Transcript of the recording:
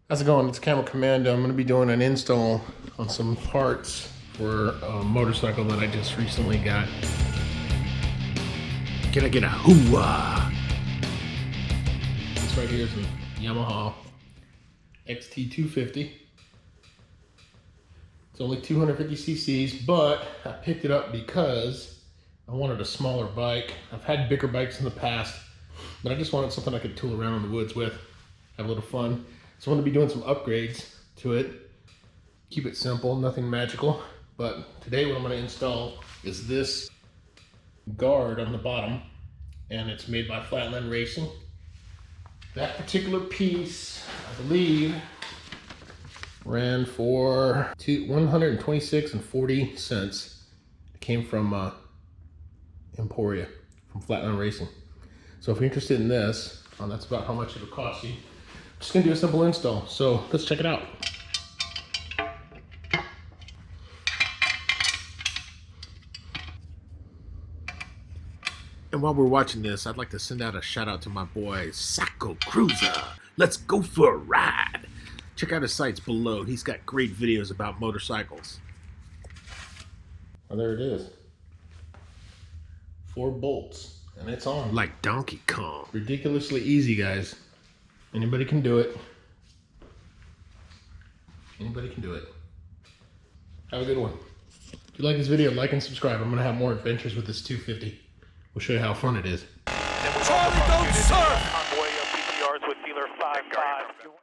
How's it going? It's Camera Commando. I'm going to be doing an install on some parts for a motorcycle that I just recently got. Can I get a hoo-wah? This right here is a Yamaha XT 250. It's only 250 cc's, but I picked it up because I wanted a smaller bike. I've had bigger bikes in the past, but I just wanted something I could tool around in the woods with, have a little fun. So I'm going to be doing some upgrades to it. Keep it simple, nothing magical. But today what I'm going to install is this guard on the bottom, and it's made by Flatland Racing. That particular piece, I believe, ran for $126.40. It came from Emporia, from Flatland Racing. So if you're interested in this, that's about how much it'll cost you. I'm just gonna do a simple install, so let's check it out. And while we're watching this, I'd like to send out a shout out to my boy, Sacco Cruiser. Let's go for a ride. Check out his sites below. He's got great videos about motorcycles. Oh, there it is. 4 bolts, and it's on. Like Donkey Kong. Ridiculously easy, guys. Anybody can do it. Anybody can do it. Have a good one. If you like this video, like and subscribe. I'm gonna have more adventures with this 250. We'll show you how fun it is. Charlie, don't surf! Convoy of PPRs with dealer 5-5.